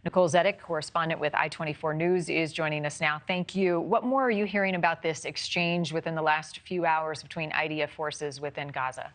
Nicole Zedeck, correspondent with I-24 News, is joining us now. Thank you. What more are you hearing about this exchange within the last few hours between IDF forces within Gaza?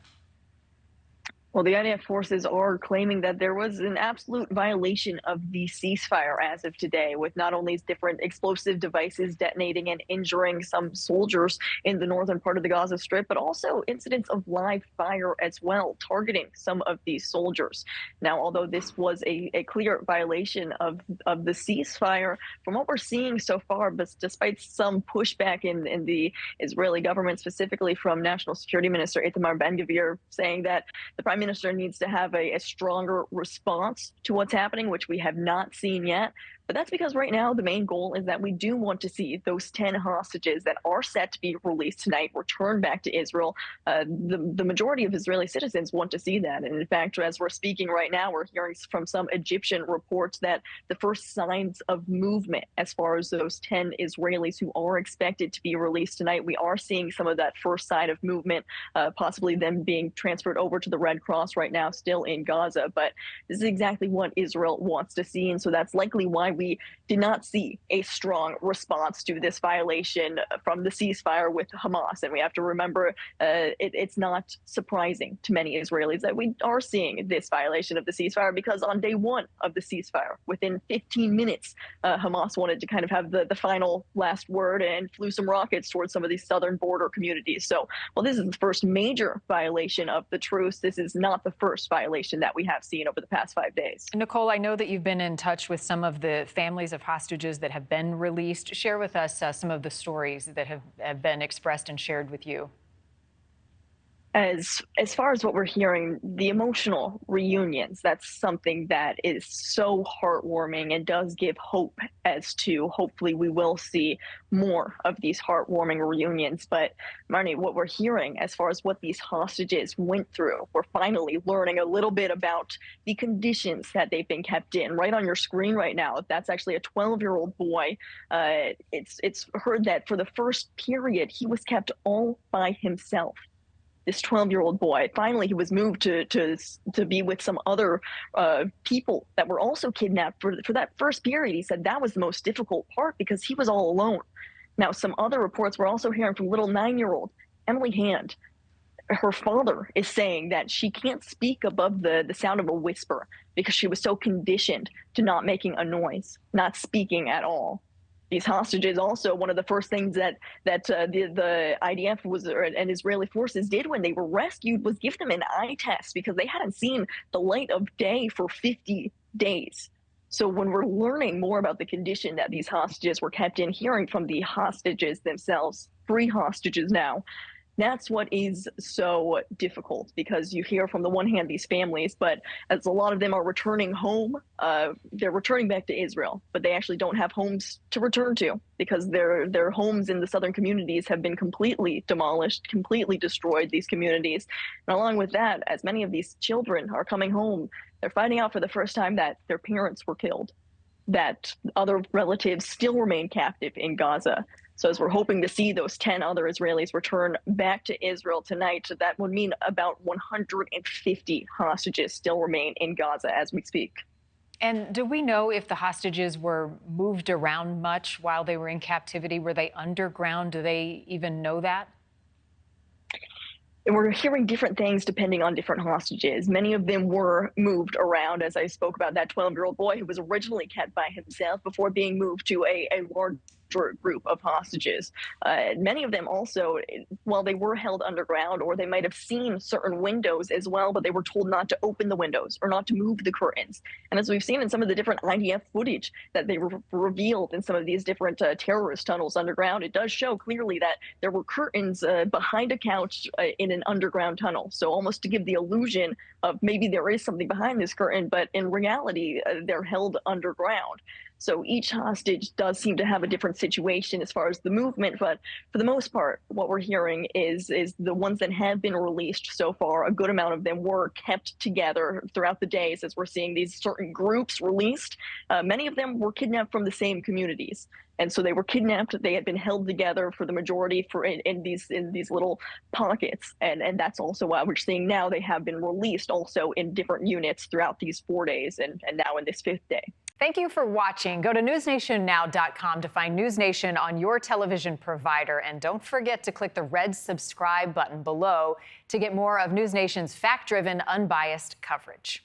Well, the IDF forces are claiming that there was an absolute violation of the ceasefire as of today, with not only different explosive devices detonating and injuring some soldiers in the northern part of the Gaza Strip, but also incidents of live fire as well, targeting some of these soldiers. Now, although this was a clear violation of the ceasefire, from what we're seeing so far, but despite some pushback in the Israeli government, specifically from National Security Minister Itamar Ben-Gvir, saying that the Prime Minister needs to have a stronger response to what's happening, which we have not seen yet. But that's because right now the main goal is that we do want to see those 10 hostages that are set to be released tonight return back to Israel. The majority of Israeli citizens want to see that. And in fact, as we're speaking right now, we're hearing from some Egyptian reports that the first signs of movement as far as those 10 Israelis who are expected to be released tonight, we are seeing some of that first sign of movement, possibly them being transferred over to the Red Cross right now, still in Gaza. But this is exactly what Israel wants to see. And so that's likely why we did not see a strong response to this violation from the ceasefire with Hamas. And we have to remember it's not surprising to many Israelis that we are seeing this violation of the ceasefire, because on day one of the ceasefire, within 15 minutes, Hamas wanted to kind of have the final last word and flew some rockets towards some of these southern border communities. So, well, this is the first major violation of the truce. This is not the first violation that we have seen over the past 5 days. Nicole, I know that you've been in touch with some of the families of hostages that have been released. Share with us some of the stories that have been expressed and shared with you. As far as what we're hearing, the emotional reunions, that's something that is so heartwarming and does give hope as to hopefully we will see more of these heartwarming reunions. But Marni, what we're hearing as far as what these hostages went through, we're finally learning a little bit about the conditions that they've been kept in. Right on your screen right now, that's actually a 12-year-old boy. It's heard that for the first period, he was kept all by himself. This 12-year-old boy. Finally, he was moved to be with some other people that were also kidnapped. For that first period, he said that was the most difficult part because he was all alone. Now, some other reports we're also hearing from little 9-year-old Emily Hand. Her father is saying that she can't speak above the sound of a whisper because she was so conditioned to not making a noise, not speaking at all. These hostages also, one of the first things that the IDF and Israeli forces did when they were rescued was give them an eye test because they hadn't seen the light of day for 50 days. So when we're learning more about the condition that these hostages were kept in, hearing from the hostages themselves, 3 hostages now, that's what is so difficult, because you hear from the one hand these families, but as a lot of them are returning home, they're returning back to Israel, but they actually don't have homes to return to because their homes in the southern communities have been completely demolished, completely destroyed, these communities. And along with that, as many of these children are coming home, they're finding out for the first time that their parents were killed, that other relatives still remain captive in Gaza. So as we're hoping to see those 10 other Israelis return back to Israel tonight, that would mean about 150 hostages still remain in Gaza as we speak. And do we know if the hostages were moved around much while they were in captivity? Were they underground? Do they even know that? And we're hearing different things depending on different hostages. Many of them were moved around, as I spoke about that 12-year-old boy who was originally kept by himself before being moved to a large group of hostages. Many of them also, while they were held underground, or they might have seen certain windows as well, but they were told not to open the windows or not to move the curtains. And as we've seen in some of the different IDF footage that they revealed in some of these different terrorist tunnels underground, it does show clearly that there were curtains behind a couch in an underground tunnel. So almost to give the illusion of maybe there is something behind this curtain, but in reality, they're held underground. So each hostage does seem to have a different situation as far as the movement, but for the most part, what we're hearing is the ones that have been released so far, a good amount of them were kept together throughout the days as we're seeing these certain groups released. Many of them were kidnapped from the same communities. And so they were kidnapped. They had been held together for the majority in these little pockets. And that's also why we're seeing now they have been released also in different units throughout these 4 days and now in this 5th day. Thank you for watching. Go to newsnationnow.com to find NewsNation on your television provider. And don't forget to click the red subscribe button below to get more of NewsNation's fact-driven, unbiased coverage.